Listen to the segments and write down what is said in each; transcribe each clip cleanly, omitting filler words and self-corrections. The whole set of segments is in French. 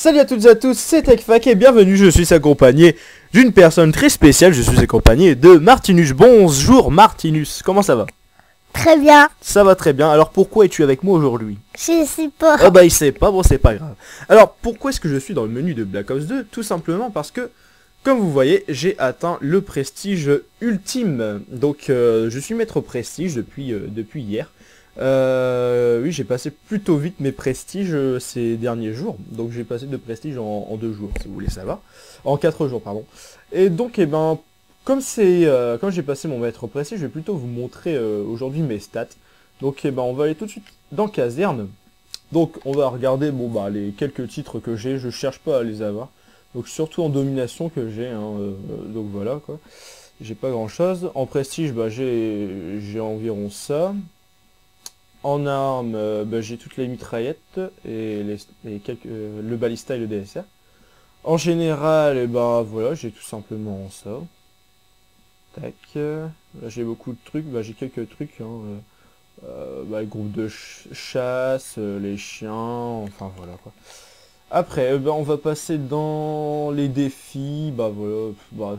Salut à toutes et à tous, c'est TechFac et bienvenue, je suis accompagné d'une personne très spéciale, je suis accompagné de Martinus. Bonjour Martinus, comment ça va? Très bien. Ça va très bien, alors pourquoi es-tu avec moi aujourd'hui? Je sais pas. Ah bah il sait pas, bon c'est pas grave. Alors pourquoi est-ce que je suis dans le menu de Black Ops 2? Tout simplement parce que, comme vous voyez, j'ai atteint le prestige ultime. Donc je suis maître prestige depuis hier. Oui, j'ai passé plutôt vite mes prestiges ces derniers jours. Donc j'ai passé de prestige en 2 jours, si vous voulez savoir. En 4 jours, pardon. Et donc, comme j'ai passé mon maître prestige, je vais plutôt vous montrer aujourd'hui mes stats. Donc, on va aller tout de suite dans caserne. Donc, on va regarder, les quelques titres que j'ai. Je cherche pas à les avoir. Donc, surtout en domination que j'ai. Donc voilà, quoi. J'ai pas grand chose. En prestige, j'ai environ ça. En armes, j'ai toutes les mitraillettes et le balista et le DSR. En général, voilà, j'ai tout simplement ça. Tac. Là, j'ai beaucoup de trucs. J'ai quelques trucs. Le groupe de chasse, les chiens, enfin voilà quoi. Après, on va passer dans les défis.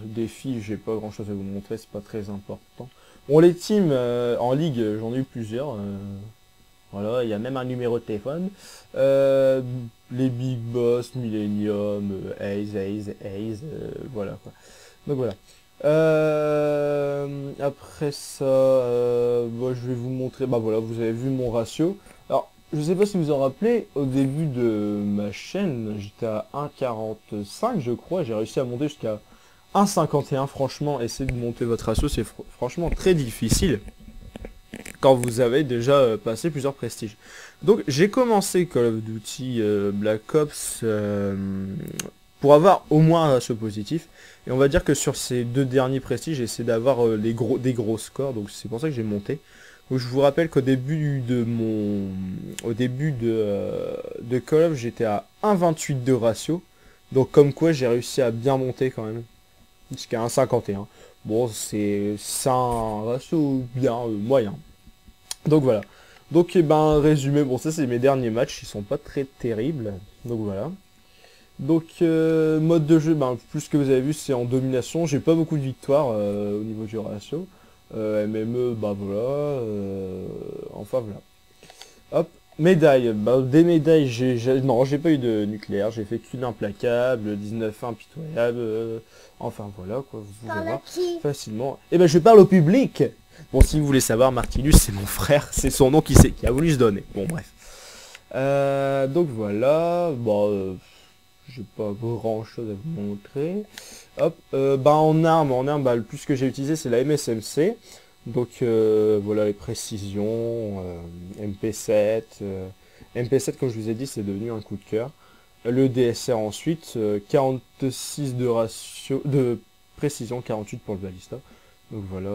Défis, j'ai pas grand chose à vous montrer, c'est pas très important. Bon, les teams en ligue, j'en ai eu plusieurs. Voilà, il y a même un numéro de téléphone. Les Big Boss, Millennium, Ace, voilà quoi. Donc voilà. Après ça, je vais vous montrer. Voilà, vous avez vu mon ratio. Alors, je sais pas si vous en rappelez, au début de ma chaîne, j'étais à 1,45 je crois. J'ai réussi à monter jusqu'à 1,51. Franchement, essayez de monter votre ratio, c'est franchement très difficile quand vous avez déjà passé plusieurs prestiges. Donc j'ai commencé Call of Duty Black Ops pour avoir au moins un ratio positif. Et on va dire que sur ces 2 derniers prestiges, j'ai essayé d'avoir des gros scores. Donc c'est pour ça que j'ai monté. Donc je vous rappelle qu'au début de de Call of, j'étais à 1,28 de ratio. Donc comme quoi j'ai réussi à bien monter quand même. Jusqu'à 1,51. Bon, c'est un ratio bien moyen. Donc voilà. Donc résumé, bon ça c'est mes derniers matchs, ils sont pas très terribles. Donc voilà. Donc mode de jeu, plus que vous avez vu c'est en domination. J'ai pas beaucoup de victoires au niveau du ratio. MME, voilà. Enfin voilà. Hop. Médailles, des médailles, non, j'ai pas eu de nucléaire, j'ai fait qu'une implacable, 19 impitoyable, enfin voilà quoi, vous pouvez voir facilement. Et je parle au public. Bon, si vous voulez savoir, Martinus c'est mon frère, c'est son nom qui a voulu se donner. Bon bref. Donc voilà, j'ai pas grand chose à vous montrer. Hop, en arme, le plus que j'ai utilisé c'est la MSMC. Donc voilà les précisions, MP7, MP7 comme je vous ai dit c'est devenu un coup de cœur. Le DSR ensuite, 46 de précision, 48 pour le balista. Donc voilà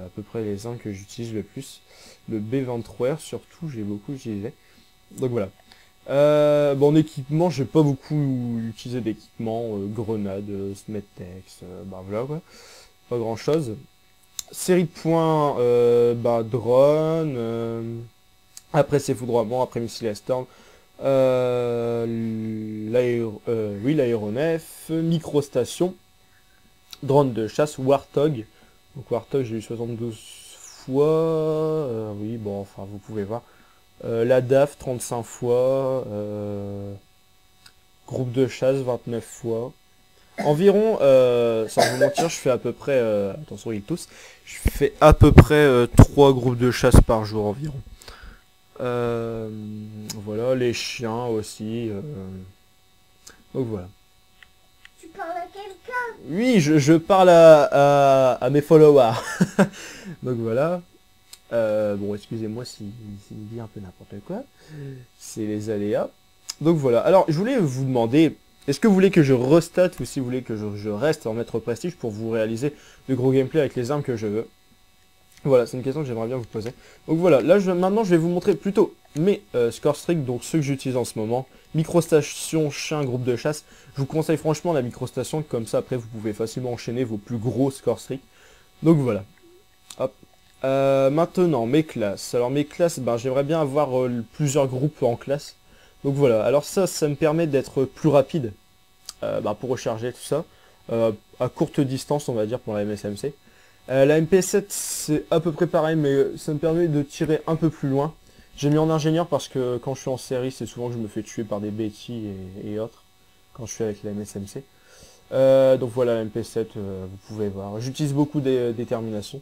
à peu près les armes que j'utilise le plus. Le B23R surtout j'ai beaucoup utilisé. Donc voilà. En équipement j'ai pas beaucoup utilisé d'équipement, grenades, Smettex, voilà quoi. Pas grand chose. Série de points, drone, après c'est foudroiement, après missile à storm, l'aéronef, microstation, drone de chasse, Warthog. Donc Warthog j'ai eu 72 fois, oui vous pouvez voir. La DAF 35 fois, groupe de chasse 29 fois. Environ, sans vous mentir, je fais à peu près, attention ils tous, je fais à peu près 3 groupes de chasse par jour environ. Voilà, les chiens aussi. Donc voilà. Tu parles à quelqu'un? Oui, je parle à mes followers. Donc voilà. Excusez-moi s'il dit un peu n'importe quoi. C'est les aléas. Donc voilà. Alors, je voulais vous demander... Est-ce que vous voulez que je restate ou si vous voulez que je reste en maître prestige pour vous réaliser de gros gameplay avec les armes que je veux? Voilà, c'est une question que j'aimerais bien vous poser. Donc voilà, là maintenant je vais vous montrer plutôt mes score streaks, donc ceux que j'utilise en ce moment. Microstation, chien, groupe de chasse. Je vous conseille franchement la microstation, comme ça après vous pouvez facilement enchaîner vos plus gros score streaks. Donc voilà. Hop. Maintenant, mes classes. Alors mes classes, j'aimerais bien avoir plusieurs groupes en classe. Donc voilà, alors ça me permet d'être plus rapide pour recharger tout ça, à courte distance on va dire pour la MSMC. La MP7 c'est à peu près pareil, mais ça me permet de tirer un peu plus loin. J'ai mis en ingénieur parce que quand je suis en série, c'est souvent que je me fais tuer par des Betty et autres, quand je suis avec la MSMC. Donc voilà, la MP7, vous pouvez voir. J'utilise beaucoup des déterminations.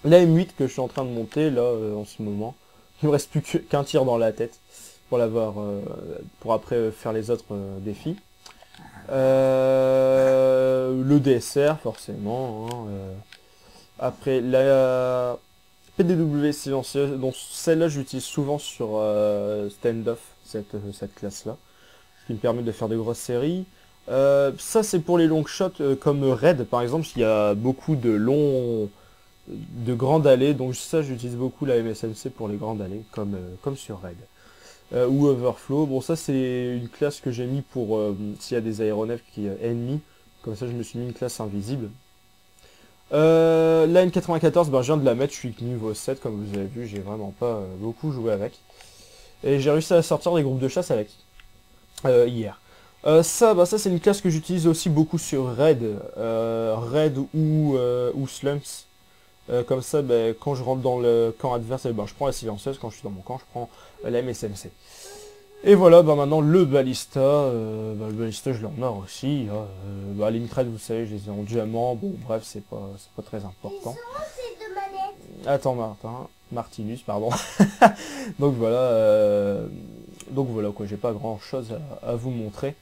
La M8 que je suis en train de monter, là, en ce moment, il me reste plus qu'un tir dans la tête pour l'avoir, pour après faire les autres défis. Le DSR, forcément. Hein, après, la PDW silencieuse, donc celle-là j'utilise souvent sur Standoff, cette classe-là, qui me permet de faire de grosses séries. Ça c'est pour les long shots comme Raid par exemple, il y a beaucoup de grandes allées, donc ça j'utilise beaucoup la MSMC pour les grandes allées, comme sur Raid. Ou Overflow, bon ça c'est une classe que j'ai mis pour s'il y a des aéronefs qui ennemis, comme ça je me suis mis une classe invisible. La N94, je viens de la mettre, je suis niveau 7 comme vous avez vu, j'ai vraiment pas beaucoup joué avec. Et j'ai réussi à sortir des groupes de chasse avec, hier. Ça c'est une classe que j'utilise aussi beaucoup sur Raid, Raid ou Slumps. Comme ça, quand je rentre dans le camp adverse, je prends la silencieuse, quand je suis dans mon camp, je prends la MSMC. Et voilà, maintenant le balista, le balista je l'ai en or aussi. Les mitraillettes, vous savez, je les ai en diamant, bon bref, c'est pas très important. Attends Martinus, pardon. Donc voilà quoi, j'ai pas grand chose à vous montrer.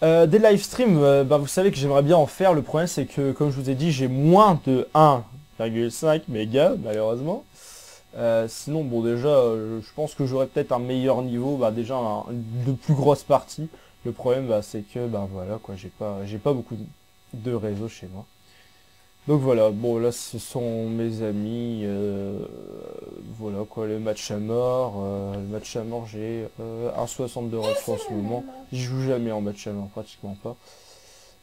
Des live streams, vous savez que j'aimerais bien en faire, le problème c'est que, comme je vous ai dit, j'ai moins de 1,5 mégas, malheureusement. Sinon, bon déjà, je pense que j'aurais peut-être un meilleur niveau, déjà de plus grosses parties. Le problème, c'est que, voilà, quoi, j'ai pas beaucoup de réseau chez moi. Donc voilà, bon là, ce sont mes amis, voilà quoi, le match à mort. Le match à mort, j'ai 1,62 ratio en ce moment. J'y joue jamais en match à mort, pratiquement pas.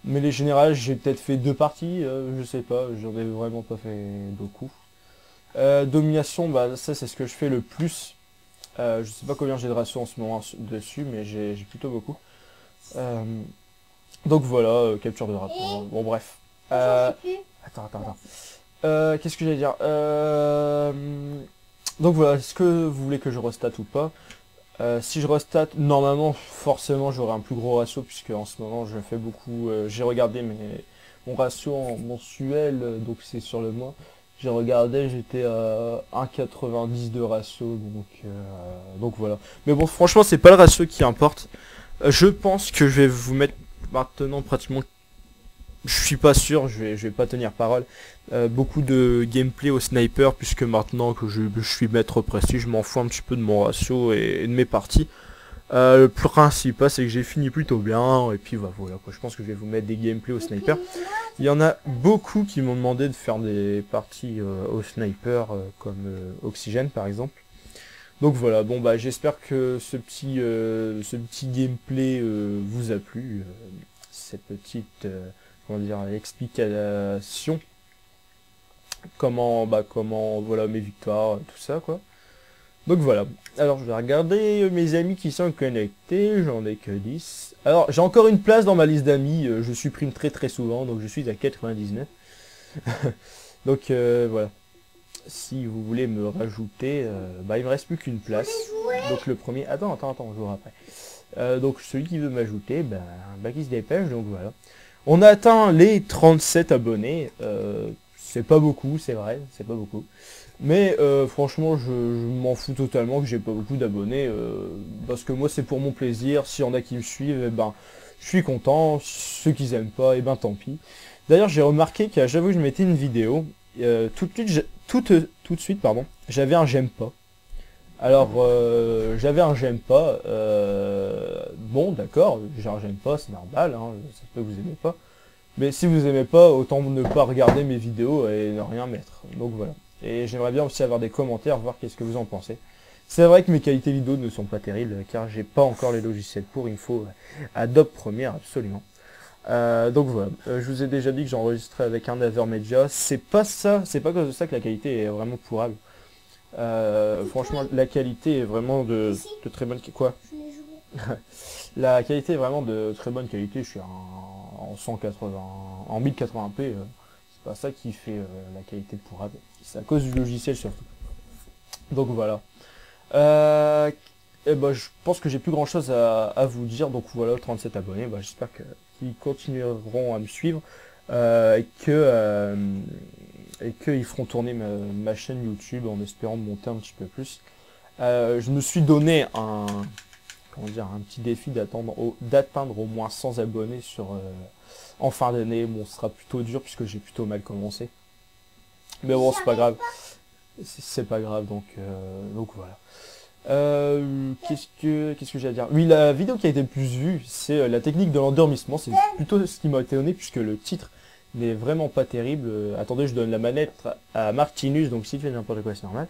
Mais les générales, j'ai peut-être fait 2 parties, je sais pas, j'en ai vraiment pas fait beaucoup. Domination, ça c'est ce que je fais le plus. Je sais pas combien j'ai de ratio en ce moment dessus, mais j'ai plutôt beaucoup. Donc voilà, capture de drapeau. Bon bref. Attends. Qu'est-ce que j'allais dire Donc voilà, est-ce que vous voulez que je restate ou pas Si je restate, normalement, forcément, j'aurai un plus gros ratio, puisque en ce moment, je fais beaucoup... j'ai regardé mon ratio en mensuel, donc c'est sur le mois. J'ai regardé, j'étais à 1,90 de ratio, donc voilà. Mais bon, franchement, c'est pas le ratio qui importe. Je pense que je vais vous mettre maintenant pratiquement... Je suis pas sûr, je vais pas tenir parole. Beaucoup de gameplay au sniper, puisque maintenant que je suis maître précis, je m'en fous un petit peu de mon ratio et de mes parties. Le principal c'est que j'ai fini plutôt bien, et puis voilà quoi, je pense que je vais vous mettre des gameplays au sniper. Il y en a beaucoup qui m'ont demandé de faire des parties au sniper, comme Oxygène par exemple. Donc voilà, bon j'espère que ce petit gameplay vous a plu, cette petite... comment dire, explication, comment voilà mes victoires, tout ça quoi. Donc voilà, alors je vais regarder mes amis qui sont connectés, j'en ai que 10. Alors j'ai encore une place dans ma liste d'amis, je supprime très souvent, donc je suis à 99. Donc voilà, si vous voulez me rajouter, il me reste plus qu'une place. Donc le premier, attends, je vous rappelle. Donc celui qui veut m'ajouter, qui se dépêche, donc voilà. On a atteint les 37 abonnés, c'est pas beaucoup, c'est vrai, c'est pas beaucoup. Mais franchement, je m'en fous totalement que j'ai pas beaucoup d'abonnés, parce que moi c'est pour mon plaisir, s'il y en a qui me suivent, je suis content, ceux qui aiment pas, tant pis. D'ailleurs j'ai remarqué qu'à chaque fois que je mettais une vidéo, tout de suite, j'avais un j'aime pas. Alors, j'avais un j'aime pas, bon d'accord, j'ai un j'aime pas, c'est normal, ça se peut que vous aimez pas. Mais si vous aimez pas, autant ne pas regarder mes vidéos et ne rien mettre. Donc voilà. Et j'aimerais bien aussi avoir des commentaires, voir qu'est-ce que vous en pensez. C'est vrai que mes qualités vidéo ne sont pas terribles, car j'ai pas encore les logiciels pour, il me faut Adobe Premiere, absolument. Donc voilà, je vous ai déjà dit que j'enregistrais avec un Avermedia, c'est pas à cause de ça que la qualité est vraiment pourrable. Franchement, la qualité est vraiment de très bonne... Quoi? La qualité est vraiment de très bonne qualité, je suis en 180, en 1080p, c'est pas ça qui fait la qualité pour Abe, c'est à cause du logiciel surtout. Donc voilà. Et ben, je pense que j'ai plus grand chose à vous dire, donc voilà, 37 abonnés, bah, j'espère qu'ils continueront à me suivre, et qu'ils feront tourner ma chaîne YouTube en espérant monter un petit peu plus. Je me suis donné comment dire, un petit défi d'atteindre au moins 100 abonnés en fin d'année. Bon, ce sera plutôt dur puisque j'ai plutôt mal commencé. Mais bon, c'est pas grave. C'est pas grave, donc voilà. Qu'est-ce que j'ai à dire? Oui, la vidéo qui a été le plus vue, c'est la technique de l'endormissement. C'est plutôt ce qui m'a étonné puisque le titre n'est vraiment pas terrible. Attendez, je donne la manette à Martinus, donc si tu fais n'importe quoi, c'est normal.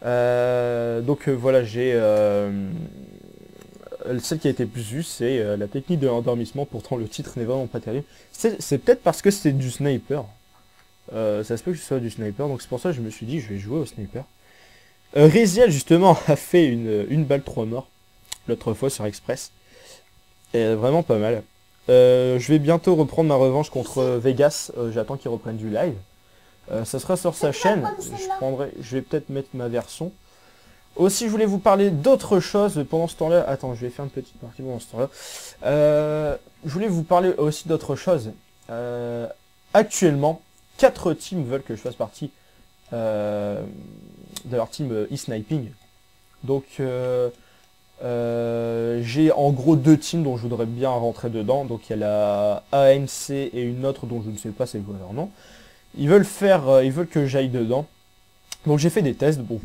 Voilà, j'ai celle qui a été plus vue, c'est la technique de l'endormissement. Pourtant, le titre n'est vraiment pas terrible. C'est peut-être parce que c'est du sniper. Ça se peut que ce soit du sniper, donc c'est pour ça que je me suis dit je vais jouer au sniper. Reziel justement a fait une balle 3 morts l'autre fois sur Express. Et vraiment pas mal. Je vais bientôt reprendre ma revanche contre Vegas. J'attends qu'il reprenne du live. Ça sera sur sa chaîne. Je vais peut-être mettre ma version. Aussi, je voulais vous parler d'autre chose pendant ce temps-là. Attends, je vais faire une petite partie pendant ce temps-là. Je voulais vous parler aussi d'autre chose. Actuellement, 4 teams veulent que je fasse partie de leur team e-sniping. Donc, j'ai en gros 2 teams dont je voudrais bien rentrer dedans. Donc, il y a la ANC et une autre dont je ne sais pas c'est quoi leur nom. Ils veulent que j'aille dedans. Donc j'ai fait des tests, bon,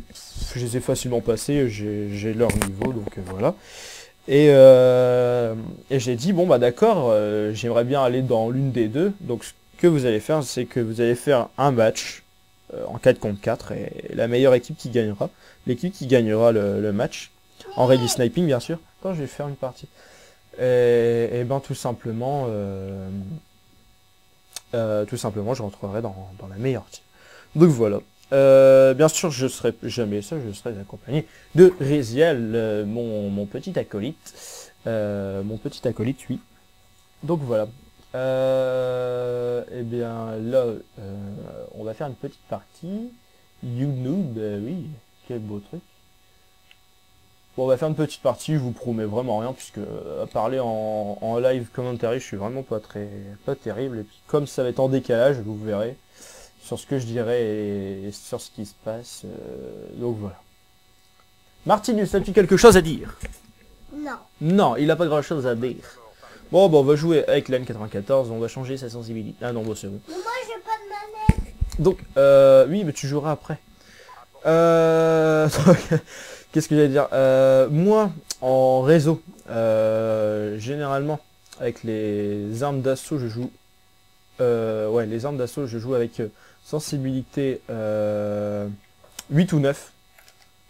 je les ai facilement passés, j'ai leur niveau, donc voilà. Et j'ai dit, bon bah d'accord, j'aimerais bien aller dans l'une des deux. Donc ce que vous allez faire, c'est que vous allez faire un match en 4 contre 4, et la meilleure équipe qui gagnera, l'équipe qui gagnera le match, en ready sniping bien sûr. Attends, je vais faire une partie. Et ben tout simplement, je rentrerai dans la meilleure team. Donc voilà. Bien sûr, je serai jamais seul, je serai accompagné de Reziel, mon petit acolyte. Oui. Donc voilà. Et bien là, on va faire une petite partie. You noob, oui, quel beau truc. Bon, on va faire une petite partie, je vous promets vraiment rien, puisque à parler en live commentary, je suis vraiment pas terrible. Et puis comme ça va être en décalage, vous verrez sur ce que je dirais et sur ce qui se passe. Donc voilà. Martinus, as-tu quelque chose à dire? Non. Non, il n'a pas grand-chose à dire. Bon, on va jouer avec l'N94, on va changer sa sensibilité. Ah non, bon, c'est bon. Mais moi, j'ai pas de manette. Donc, oui, mais tu joueras après. Qu'est-ce que j'allais dire? Moi, en réseau, généralement, avec les armes d'assaut, je joue... ouais, les armes d'assaut, je joue avec sensibilité 8 ou 9.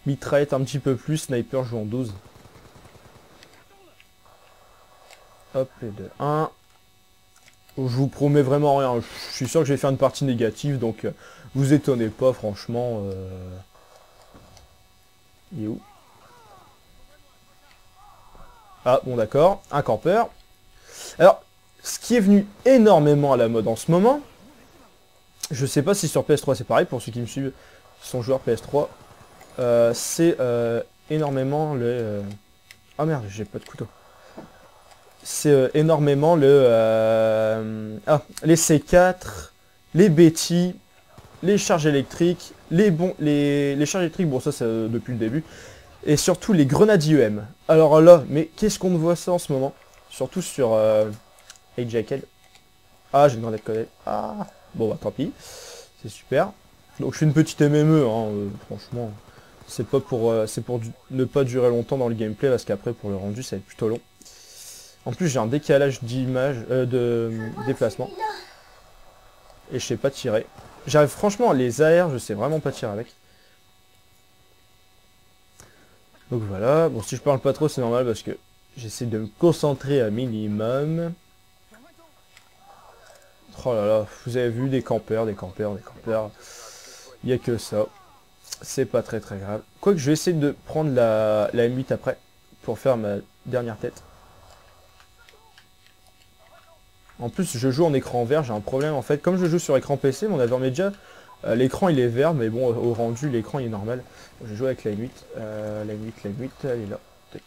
Mitraillette un petit peu plus, sniper joue en 12. Hop, et de 1. Je vous promets vraiment rien. Je suis sûr que je vais faire une partie négative, donc vous étonnez pas, franchement. Il est où? Ah, bon d'accord, un campeur. Alors, ce qui est venu énormément à la mode en ce moment, je sais pas si sur PS3 c'est pareil, pour ceux qui me suivent, qui sont joueurs PS3, c'est énormément le... Ah merde, j'ai pas de couteau. C'est énormément le... les C4, les Betty, les charges électriques, les charges électriques, bon ça c'est depuis le début, et surtout les grenades IEM. Alors là, mais qu'est-ce qu'on voit ça en ce moment? Surtout sur Jackal. Ah, j'ai une grenade collée. Ah, bon bah tant pis, c'est super. Donc je fais une petite MME, hein, franchement, c'est pas pour, ne pas durer longtemps dans le gameplay, parce qu'après pour le rendu ça va être plutôt long. En plus j'ai un décalage d'image, de déplacement. Et je sais pas tirer. J'arrive franchement les AR, je sais vraiment pas tirer avec. Donc voilà, bon si je parle pas trop c'est normal parce que j'essaie de me concentrer à minimum. Oh là là, vous avez vu des campeurs. Il n'y a que ça. C'est pas très grave. Quoique je vais essayer de prendre la M8 après pour faire Dernière tête. En plus, je joue en écran vert, j'ai un problème en fait. Comme je joue sur écran PC, mon Avermedia, l'écran il est vert, mais bon, au rendu, l'écran il est normal. Bon, je joue avec la M8. La M8, elle est là. Tac.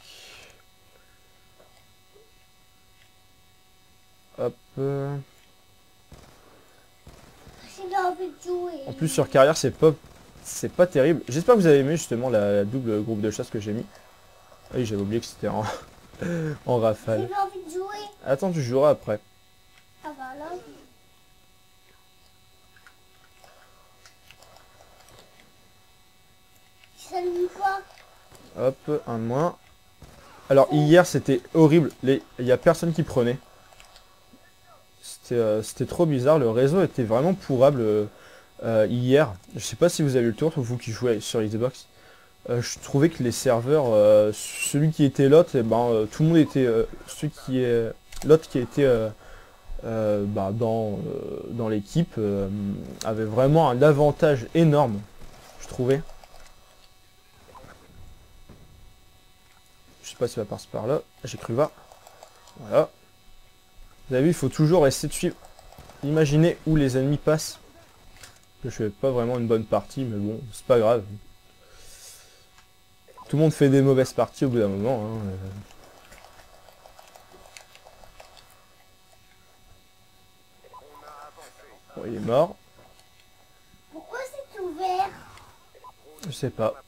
Hop. J'ai envie de jouer. En plus, sur carrière, c'est pas terrible. J'espère que vous avez aimé justement la double groupe de chasse que j'ai mis. Ah oui, j'avais oublié que c'était en, en rafale. J'ai envie de jouer. Attends, tu joueras après. Ah voilà. Ça ne dit pas. Hop, un de moins. Alors hier c'était horrible, il y a personne qui prenait. C'était trop bizarre, le réseau était vraiment pourrable hier. Je sais pas si vous avez eu le tour, vous qui jouez sur Xbox. Je trouvais que les serveurs, celui qui était l'autre, eh ben, tout le monde était... celui qui est... L'autre qui était bah, dans l'équipe avait vraiment un avantage énorme, je trouvais. Je sais pas si ça passe par là. J'ai cru voir. Voilà. Vous avez vu, il faut toujours essayer de suivre. Imaginez où les ennemis passent. Je fais pas vraiment une bonne partie, mais bon, c'est pas grave. Tout le monde fait des mauvaises parties au bout d'un moment. Hein. Bon, il est mort. Pourquoi c'est ouvert? Je sais pas.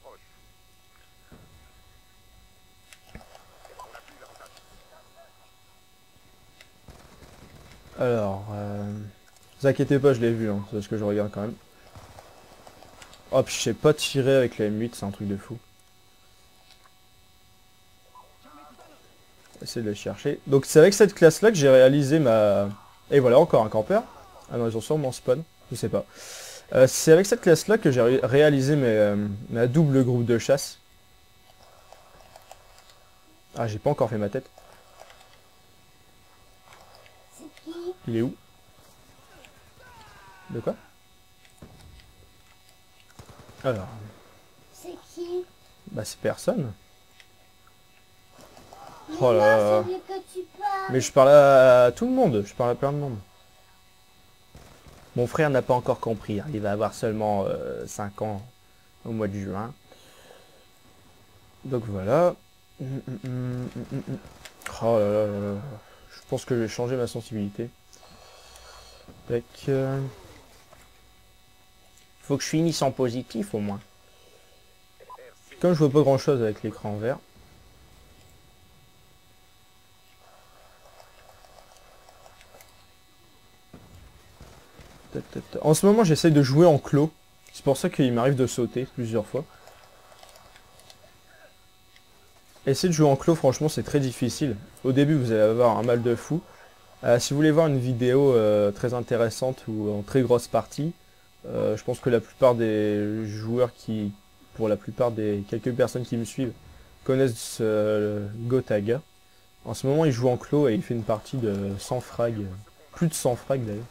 Alors, vous inquiétez pas, je l'ai vu, hein, c'est parce que je regarde quand même. Hop, je sais pas tirer avec la M8, c'est un truc de fou. Essayer de le chercher. Donc c'est avec cette classe-là que j'ai réalisé ma... Et voilà, encore un campeur. Ah non, ils ont sûrement spawn, je sais pas. C'est avec cette classe-là que j'ai réalisé ma double groupe de chasse. Ah, j'ai pas encore fait ma tête. C'est qui? Il est où? De quoi? Alors, C'est qui? bah c'est personne. Mais Oh là là. non, celui que tu parles. Mais je parle à tout le monde, je parle à plein de monde. Mon frère n'a pas encore compris, hein. Il va avoir seulement 5 ans au mois de juin. Donc voilà. Oh là là là là. Je pense que je vais changer ma sensibilité. Tac. Faut que je finisse en positif au moins. Comme je vois pas grand chose avec l'écran vert. En ce moment j'essaye de jouer en clos. C'est pour ça qu'il m'arrive de sauter plusieurs fois. Essayer de jouer en clos, franchement c'est très difficile. Au début vous allez avoir un mal de fou. Si vous voulez voir une vidéo très intéressante ou en très grosse partie, je pense que la plupart des joueurs pour la plupart des quelques personnes qui me suivent, connaissent Gotaga. En ce moment il joue en clos et il fait une partie de 100 frags. Plus de 100 frags d'ailleurs.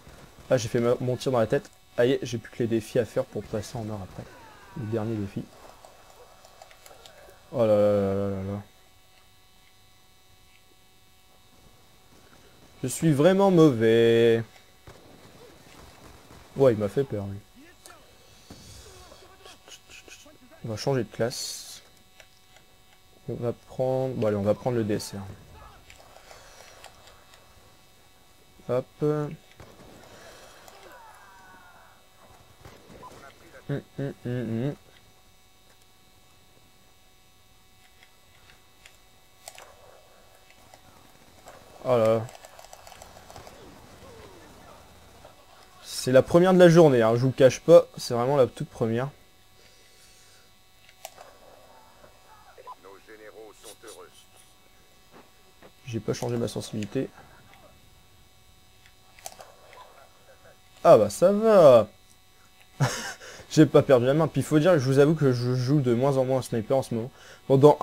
Ah, j'ai fait mon tir dans la tête. Aïe, j'ai plus que les défis à faire pour passer en or après. Le dernier défi. Oh là là là là là là. Je suis vraiment mauvais. Ouais, il m'a fait peur, lui. On va changer de classe. On va prendre... Bon allez, on va prendre le dessert. Hop. Oh là là. C'est la première de la journée, hein, je vous le cache pas, c'est vraiment la toute première. J'ai pas changé ma sensibilité. Ah bah ça va. J'ai pas perdu la main. Puis il faut dire que je vous avoue que je joue de moins en moins au sniper en ce moment. Pendant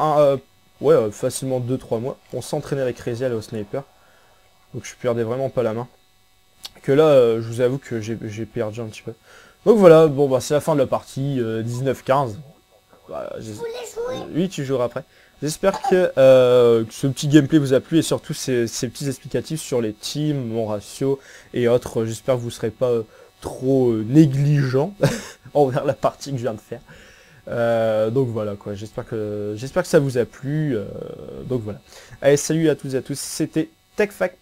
facilement 2-3 mois, on s'entraînait avec Rezial au sniper. Donc je perdais vraiment pas la main. Que là, je vous avoue que j'ai perdu un petit peu. Donc voilà, bon bah c'est la fin de la partie, 19-15. Bah, Je voulais jouer. oui, tu joueras après. J'espère que ce petit gameplay vous a plu et surtout ces petits explicatifs sur les teams, mon ratio et autres. J'espère que vous ne serez pas trop négligent envers la partie que je viens de faire. Donc voilà quoi, j'espère que ça vous a plu. Donc voilà. Allez, salut à toutes et à tous, c'était TechFac.